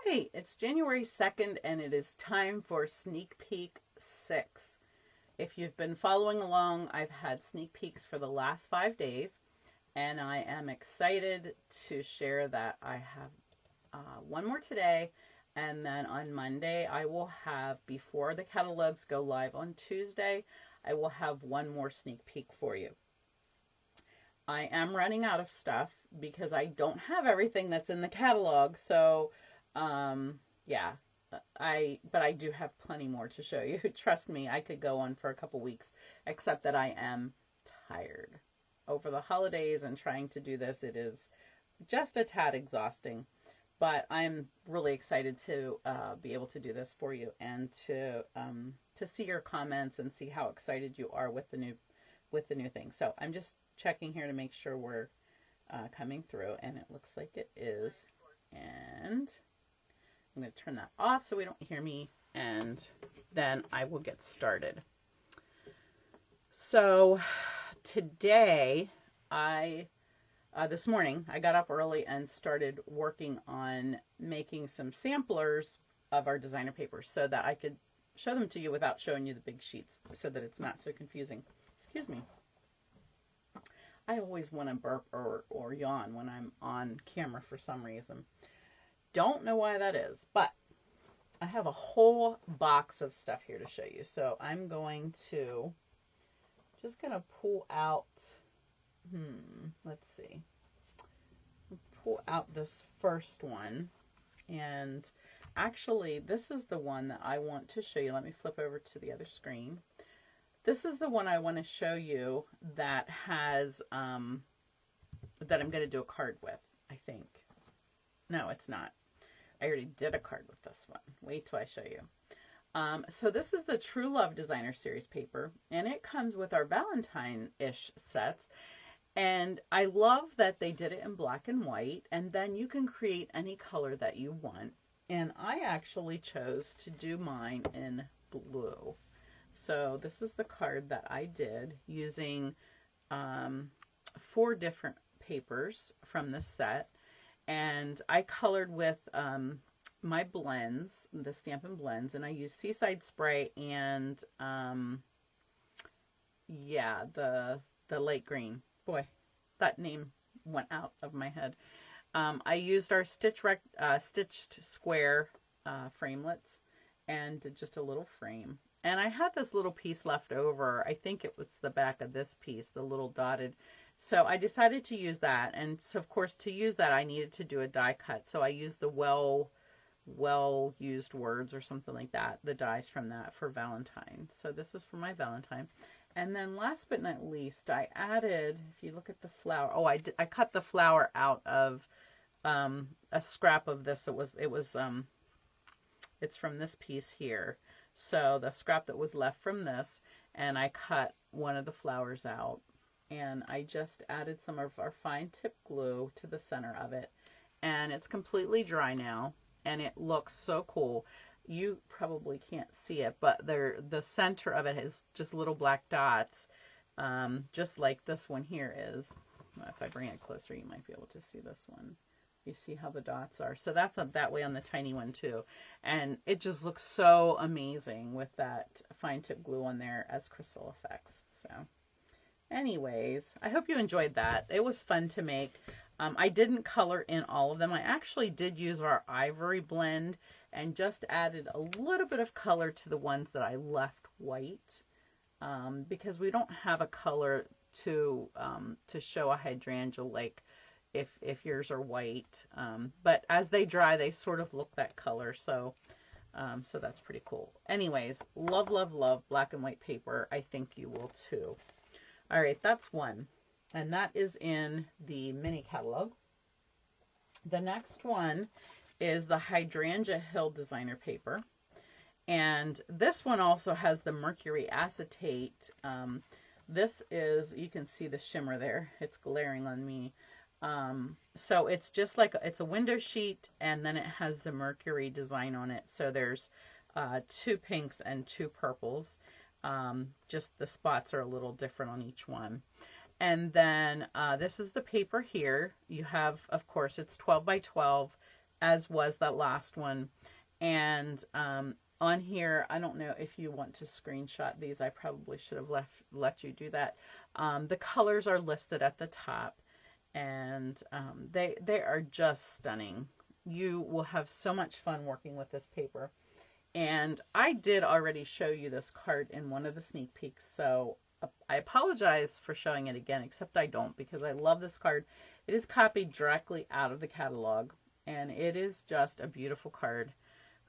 right, it's January 2nd and it is time for Sneak Peek 6. If you've been following along, I've had sneak peeks for the last 5 days, and I am excited to share that I have one more today, and then on Monday I will have, before the catalogs go live on Tuesday, I will have one more sneak peek for you. I am running out of stuff because I don't have everything that's in the catalog, so yeah, but I do have plenty more to show you. Trust me, I could go on for a couple weeks, except that I am tired. Over the holidays and trying to do this, it is just a tad exhausting, but I'm really excited to be able to do this for you and to see your comments and see how excited you are with the new thing. So I'm just checking here to make sure we're coming through, and it looks like it is. And I'm going to turn that off so we don't hear me, and then I will get started. So today, this morning, I got up early and started working on making some samplers of our designer papers so that I could show them to you without showing you the big sheets so that it's not so confusing. Excuse me. I always want to burp or yawn when I'm on camera for some reason. Don't know why that is, but I have a whole box of stuff here to show you. So I'm just going to pull out, let's see, pull out this first one. And actually, this is the one that I want to show you. Let me flip over to the other screen. This is the one I want to show you that has, that I'm going to do a card with, I think. No, it's not. I already did a card with this one. Wait till I show you. So this is the True Love Designer Series paper, and it comes with our Valentine-ish sets. And I love that they did it in black and white, and then you can create any color that you want. And I actually chose to do mine in blue. So this is the card that I did using 4 different papers from this set. And I colored with my blends, the Stampin' Blends, and I used Seaside Spray and, yeah, the light green. Boy, that name went out of my head. I used our stitched square framelits and did just a little frame. And I had this little piece left over. I think it was the back of this piece, the little dotted. So I decided to use that. And so, of course, to use that, I needed to do a die cut. So I used the well-used words or something like that, the dies from that for Valentine. So this is for my Valentine. And then last but not least, I added, if you look at the flower, I cut the flower out of a scrap of this. It's from this piece here. So the scrap that was left from this, and I cut one of the flowers out, and I just added some of our fine tip glue to the center of it, and it's completely dry now, and it looks so cool. You probably can't see it, but the center of it is just little black dots, just like this one here is. If I bring it closer, you might be able to see this one. You see how the dots are. So that's that way on the tiny one too. And it just looks so amazing with that fine tip glue on there as crystal effects. So anyways, I hope you enjoyed that. It was fun to make. I didn't color in all of them. I actually did use our ivory blend and just added a little bit of color to the ones that I left white, because we don't have a color to show a hydrangea like if yours are white, but as they dry, they sort of look that color. So that's pretty cool. Anyways, love, love, love black and white paper. I think you will too. All right, that's one. And that is in the mini catalog. The next one is the Hydrangea Hill Designer Paper. And this one also has the Mercury Acetate. This is, you can see the shimmer there. It's glaring on me. So it's just like, it's a window sheet, and then it has the Mercury design on it. So there's 2 pinks and 2 purples. Just the spots are a little different on each one. And then this is the paper here. You have, of course, it's 12 by 12 as was that last one. And on here, I don't know if you want to screenshot these. I probably should have let you do that. The colors are listed at the top, and they are just stunning. You will have so much fun working with this paper. And I did already show you this card in one of the sneak peeks, so I apologize for showing it again, except I don't, because I love this card. It is copied directly out of the catalog, and it is just a beautiful card.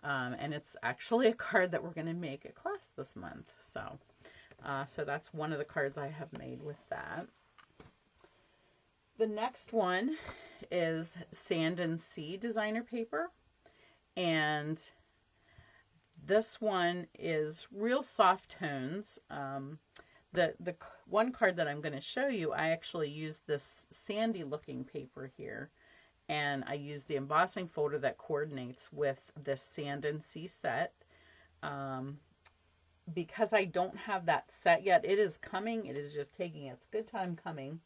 And it's actually a card that we're going to make a class this month. So that's one of the cards I have made with that. The next one is Sand and Sea designer paper. And this one is real soft tones. The one card that I'm going to show you, I actually used this sandy looking paper here. And I used the embossing folder that coordinates with this Sand and Sea set. Because I don't have that set yet, it is coming. It is just taking its good time coming.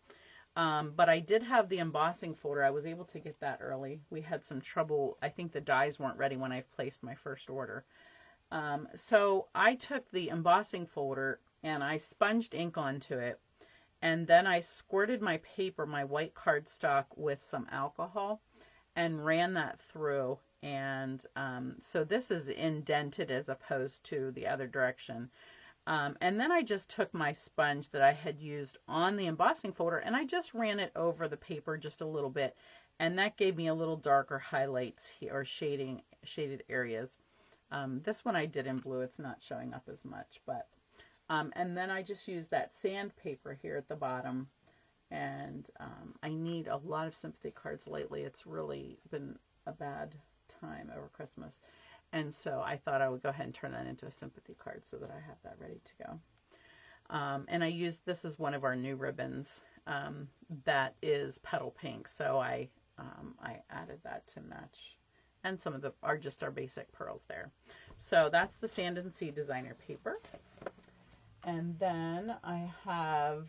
But I did have the embossing folder. I was able to get that early. We had some trouble. I think the dies weren't ready when I placed my first order. So I took the embossing folder and I sponged ink onto it. And then I squirted my paper, my white cardstock, with some alcohol and ran that through. And so this is indented as opposed to the other direction. And then I just took my sponge that I had used on the embossing folder and I just ran it over the paper just a little bit. And that gave me a little darker highlights here, or shaded areas. This one I did in blue. It's not showing up as much, but and then I just used that sandpaper here at the bottom. And I need a lot of sympathy cards lately. It's really been a bad time over Christmas. And so I thought I would go ahead and turn that into a sympathy card so that I have that ready to go. And I used, this is one of our new ribbons that is petal pink. So I added that to match. And some of the are just our basic pearls there. So that's the Sand and Sea designer paper. And then I have,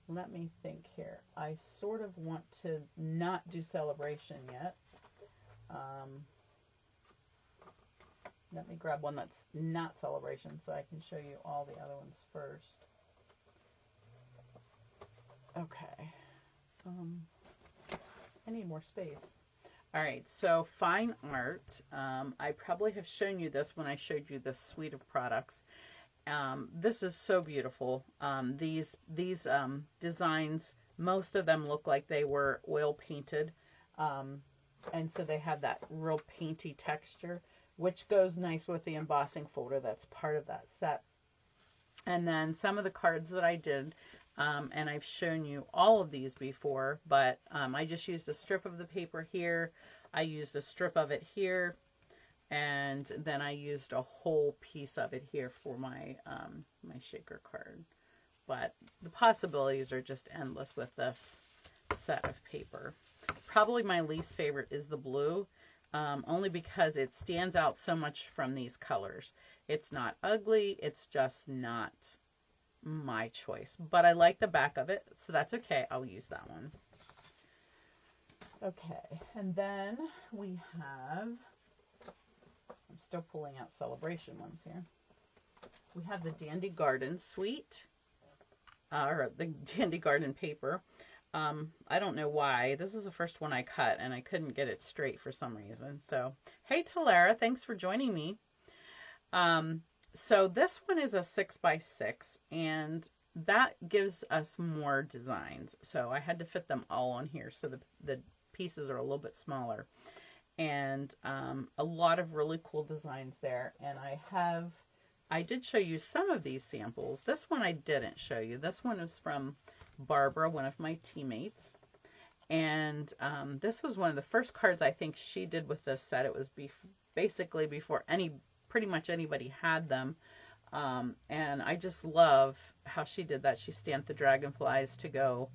let me think here. I sort of want to not do Celebration yet. Let me grab one that's not Celebration so I can show you all the other ones first. Okay. I need more space. All right, so fine art. I probably have shown you this when I showed you this suite of products. This is so beautiful. These designs, most of them look like they were oil painted. And so they have that real painty texture, which goes nice with the embossing folder that's part of that set. And then some of the cards that I did, and I've shown you all of these before, but I just used a strip of the paper here. I used a strip of it here. And then I used a whole piece of it here for my my shaker card. But the possibilities are just endless with this set of paper. Probably my least favorite is the blue, only because it stands out so much from these colors. It's not ugly, it's just not my choice. But I like the back of it, so that's okay. I'll use that one. Okay, and then we have, I'm still pulling out Celebration ones here. We have the Dandy Garden Suite, or the Dandy Garden paper. I don't know why. This is the first one I cut, and I couldn't get it straight for some reason. So, hey, Talara, thanks for joining me. So this one is a 6x6, and that gives us more designs. So I had to fit them all on here, so the pieces are a little bit smaller. And a lot of really cool designs there. And I did show you some of these samples. This one I didn't show you. This one is from Barbara, one of my teammates. And this was one of the first cards I think she did with this set. It was basically before pretty much anybody had them. And I just love how she did that. She stamped the dragonflies to go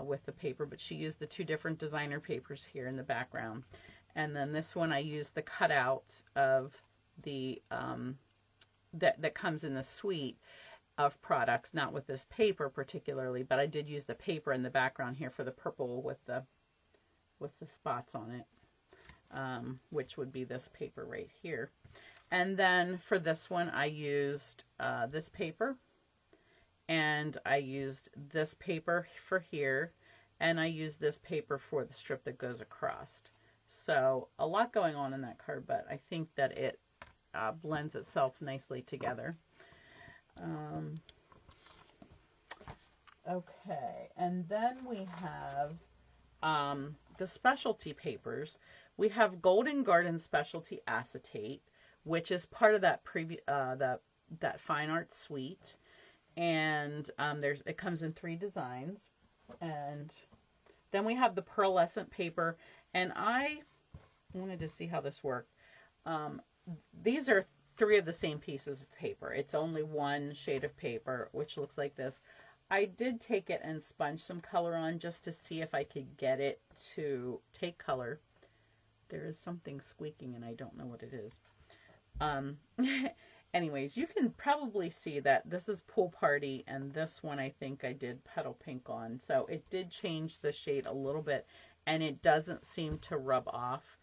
with the paper, but she used the two different designer papers here in the background. And then this one I used the cutout of the that comes in the suite of products, not with this paper particularly, but I did use the paper in the background here for the purple with the with the spots on it, which would be this paper right here. And then for this one, I used this paper, and I used this paper for here, and I used this paper for the strip that goes across. So a lot going on in that card, but I think that it blends itself nicely together. Okay, and then we have the specialty papers. We have Golden Garden Specialty Acetate, which is part of that that fine art suite, and it comes in 3 designs. And then we have the Pearlescent Paper, and I wanted to see how this worked. These are 3 of the same pieces of paper. It's only 1 shade of paper, which looks like this. I did take it and sponge some color on just to see if I could get it to take color. There is something squeaking and I don't know what it is. Anyways, you can probably see that this is Pool Party, and this one I think I did Petal Pink on. So it did change the shade a little bit, and it doesn't seem to rub off.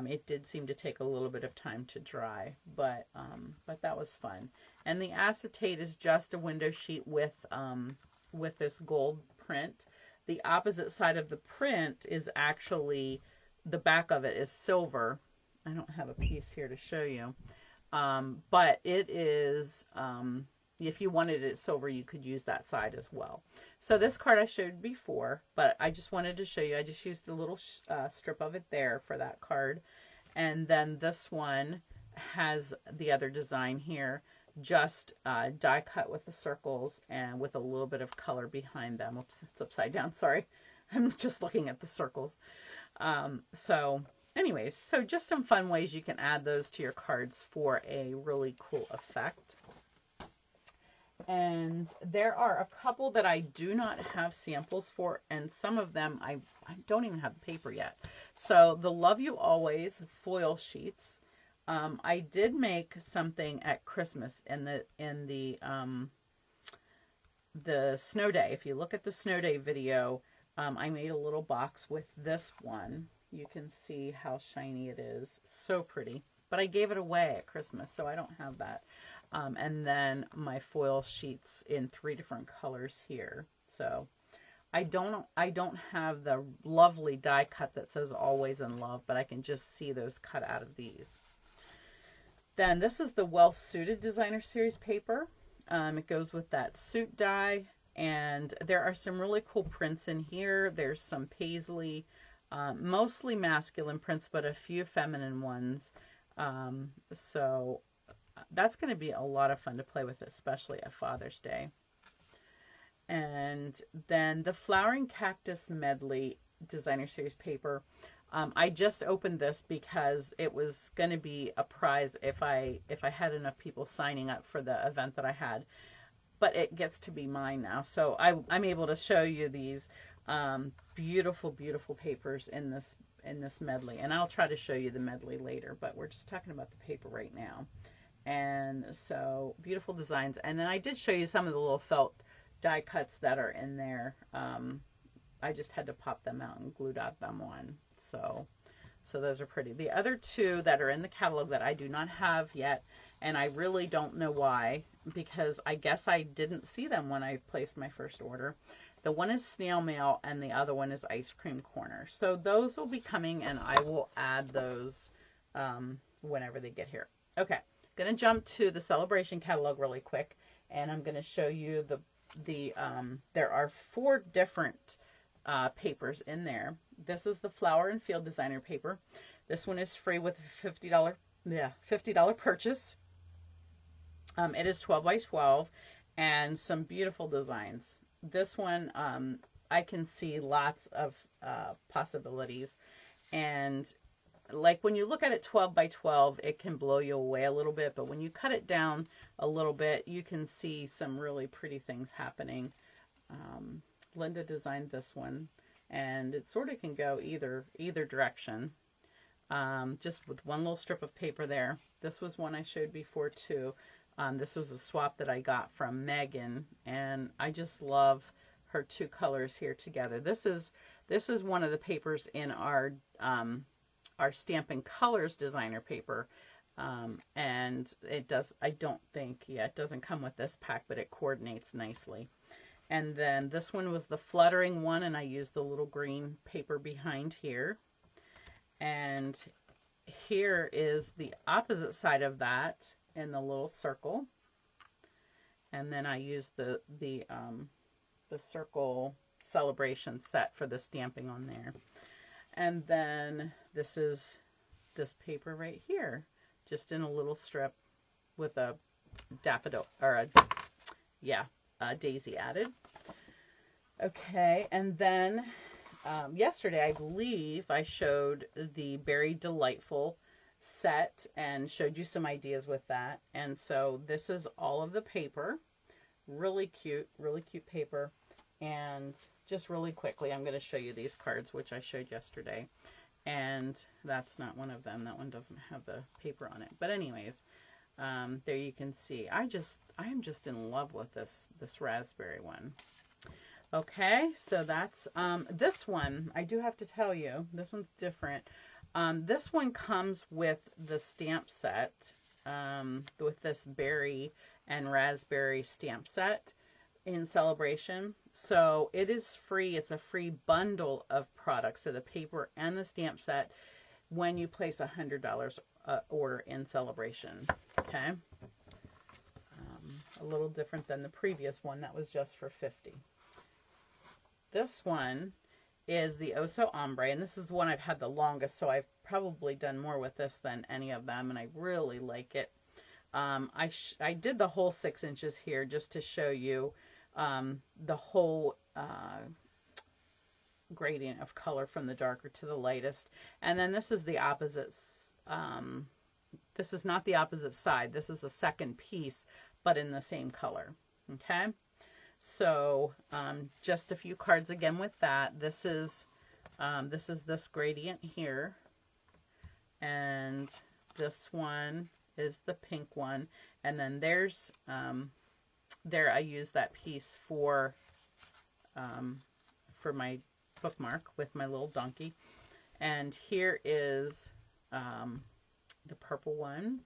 It did seem to take a little bit of time to dry, but that was fun. And the acetate is just a window sheet with this gold print. The opposite side of the print is actually, the back of it is silver. I don't have a piece here to show you. But it is, if you wanted it silver, you could use that side as well. So this card I showed before, but I just wanted to show you. I just used a little strip of it there for that card. And then this one has the other design here, just die cut with the circles and with a little bit of color behind them. Oops, it's upside down. Sorry. I'm just looking at the circles. Anyways, so just some fun ways you can add those to your cards for a really cool effect. And there are a couple that I do not have samples for, and some of them I don't even have the paper yet. So the Love You Always foil sheets. I did make something at Christmas in the snow day. If you look at the snow day video, I made a little box with this one. You can see how shiny it is. So pretty. But I gave it away at Christmas, so I don't have that. And then my foil sheets in 3 different colors here. So I don't have the lovely die cut that says Always in Love, but I can just see those cut out of these. Then this is the Well Suited Designer Series paper. It goes with that suit die, and there are some really cool prints in here. There's some paisley, mostly masculine prints, but a few feminine ones. So that's going to be a lot of fun to play with, especially at Father's Day. And then the Flowering Cactus Medley Designer Series paper. I just opened this because it was going to be a prize if I had enough people signing up for the event that I had. But it gets to be mine now. So I'm able to show you these beautiful, beautiful papers in this medley. And I'll try to show you the medley later, but we're just talking about the paper right now. And so beautiful designs. And then I did show you some of the little felt die cuts that are in there. I just had to pop them out and glue dot them on. So those are pretty. The other 2 that are in the catalog that I do not have yet, and I really don't know why, because I guess I didn't see them when I placed my first order. The one is Snail Mail and the other one is Ice Cream Corner. So those will be coming, and I will add those whenever they get here. Okay, I'm going to jump to the Celebration catalog really quick, and I'm going to show you there are 4 different papers in there. This is the Flower and Field Designer paper. This one is free with a $50 purchase. It is 12 by 12 and some beautiful designs. This one, I can see lots of possibilities, and like when you look at it 12 by 12, it can blow you away a little bit, but when you cut it down a little bit, you can see some really pretty things happening. Linda designed this one, and it sort of can go either direction, just with one little strip of paper there. This was one I showed before too. This was a swap that I got from Megan, and I just love her 2 colors here together. This is This is one of the papers in our Stampin' Colors designer paper. And it does, I don't think, yeah, it doesn't come with this pack, but it coordinates nicely. And then this one was the fluttering one, and I used the little green paper behind here. And here is the opposite side of that in the little circle. And then I used the circle celebration set for the stamping on there. And then this is this paper right here, just in a little strip with a daffodil, or a daisy added. Okay, and then yesterday, I believe I showed the Berry Delightful set and showed you some ideas with that. And so this is all of the paper. Really cute paper. And just really quickly, I'm going to show you these cards, which I showed yesterday. And that's not one of them. That one doesn't have the paper on it. But anyways, there you can see. I am just in love with this raspberry one. Okay, so that's this one. I do have to tell you, this one's different. This one comes with the stamp set, with this berry and raspberry stamp set in celebration. So it is free. It's a free bundle of products, so the paper and the stamp set, when you place a $100 order in celebration. Okay, a little different than the previous one that was just for $50. This one is the Oso Ombre, and this is the one I've had the longest, so I've probably done more with this than any of them, and I really like it. I did the whole 6 inches here just to show you the whole gradient of color from the darker to the lightest. And then this is the opposite. This is not the opposite side. This is a second piece, but in the same color. Okay. So just a few cards again with that. This is this gradient here, and this one is the pink one, and then there's there I use that piece for my bookmark with my little donkey, and here is the purple one,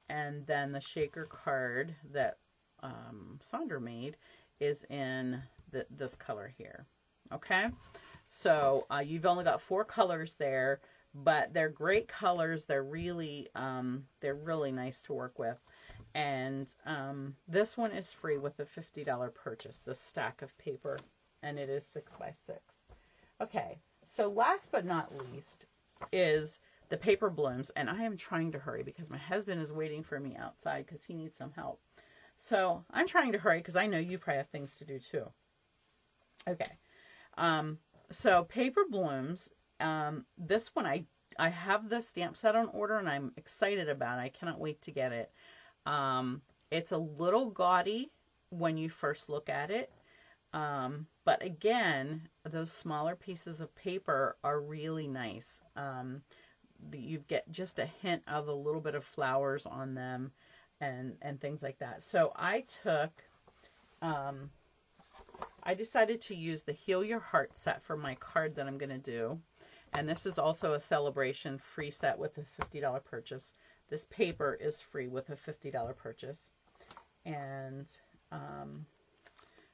and then the shaker card that Sandra made is in this color here. Okay, so you've only got 4 colors there, but they're great colors. They're really nice to work with. And this one is free with a $50 purchase, this stack of paper, and it is 6 by 6. Okay, so last but not least is the paper blooms, and I am trying to hurry because my husband is waiting for me outside because he needs some help. So I'm trying to hurry because I know you probably have things to do too. Okay, so paper blooms. This one I have the stamp set on order, and I'm excited about it. I cannot wait to get it. It's a little gaudy when you first look at it, but again, those smaller pieces of paper are really nice. You get just a hint of a little bit of flowers on them and things like that. So I decided to use the Heal Your Heart set for my card that I'm going to do. And this is also a celebration free set with a $50 purchase. This paper is free with a $50 purchase. And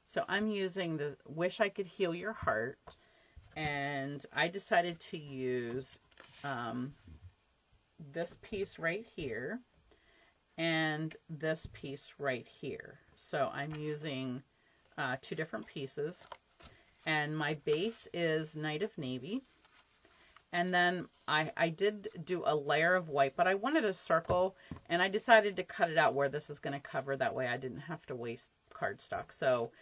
so I'm using the Wish I Could Heal Your Heart. And I decided to use this piece right here and this piece right here. So I'm using 2 different pieces. And my base is Night of Navy. And then I did do a layer of white, but I wanted a circle, and I decided to cut it out where this is going to cover. That way I didn't have to waste cardstock. So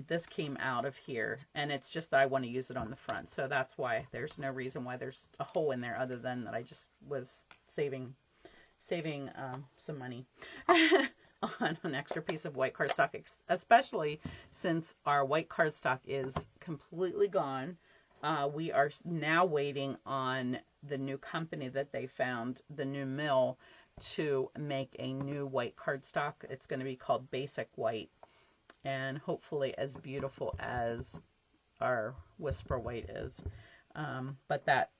this came out of here, and it's just that I want to use it on the front. So that's why there's no reason why there's a hole in there other than that I just was saving some money on an extra piece of white cardstock, especially since our white cardstock is completely gone. We are now waiting on the new company that they found, the new mill, to make a new white cardstock. It's going to be called Basic White, and hopefully as beautiful as our Whisper White is. But that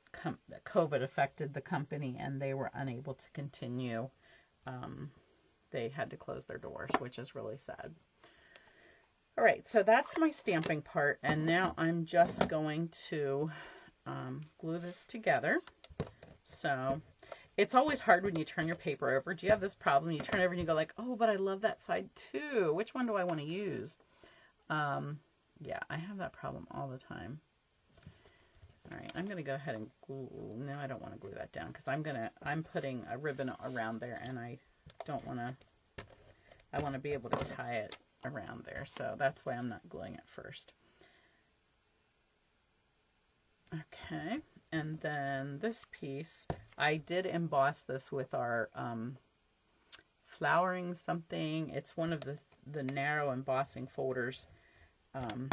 COVID affected the company and they were unable to continue. They had to close their doors, which is really sad. All right, so that's my stamping part, and now I'm just going to glue this together. So it's always hard when you turn your paper over. Do you have this problem? You turn over and you go like, oh, but I love that side too. Which one do I want to use? Yeah, I have that problem all the time. All right, I'm going to go ahead and glue. No, I don't want to glue that down because I'm putting a ribbon around there, and I don't want to, I want to be able to tie it around there. So that's why I'm not gluing it first. Okay, and then this piece, I did emboss this with our flowering something. It's one of the narrow embossing folders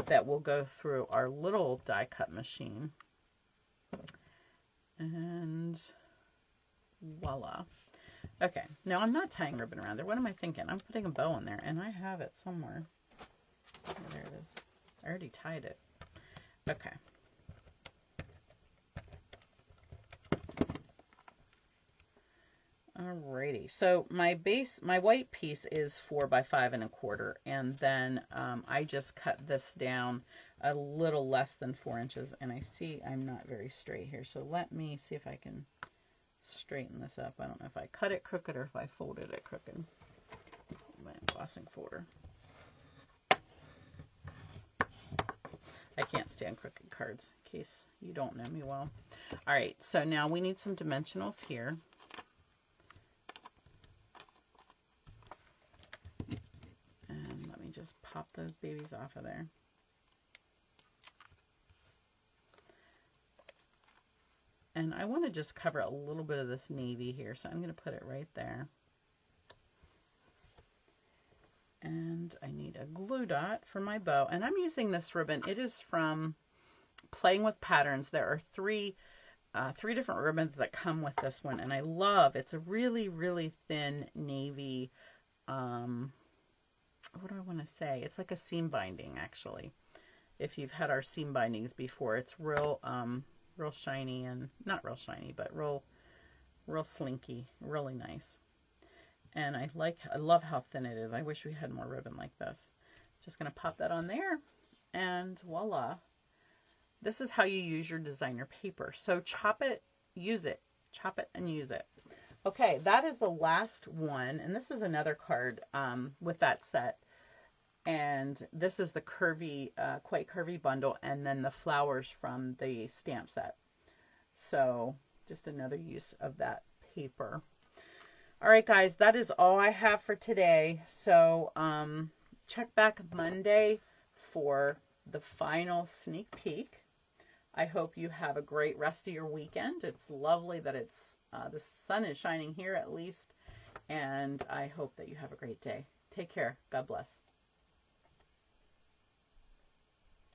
that will go through our little die cut machine. And voila. Okay, now I'm not tying ribbon around there. What am I thinking? I'm putting a bow on there, and I have it somewhere. Oh, there it is. I already tied it. Okay. Alrighty, so my white piece is 4 by 5 1/4, and then I just cut this down a little less than 4 inches, and I see I'm not very straight here, so let me see if I can straighten this up. I don't know if I cut it crooked or if I folded it crooked. My embossing folder. I can't stand crooked cards, in case you don't know me well. Alright, so now we need some dimensionals here. Just pop those babies off of there. And I want to just cover a little bit of this navy here, so I'm going to put it right there. And I need a glue dot for my bow, and I'm using this ribbon. It is from Playing with Patterns. There are three different ribbons that come with this one, and I love, it's a really, really thin navy, what do I want to say? It's like a seam binding, actually. If you've had our seam bindings before, it's real shiny, and not real shiny, but real slinky, really nice. And I love how thin it is. I wish we had more ribbon like this. Just going to pop that on there, and voila. This is how you use your designer paper. So chop it, use it. Chop it and use it. Okay, that is the last one, and this is another card with that set. And this is the curvy, quite curvy bundle, and then the flowers from the stamp set. So just another use of that paper. All right, guys, that is all I have for today. So check back Monday for the final sneak peek. I hope you have a great rest of your weekend. It's lovely that it's the sun is shining here at least, and I hope that you have a great day. Take care. God bless.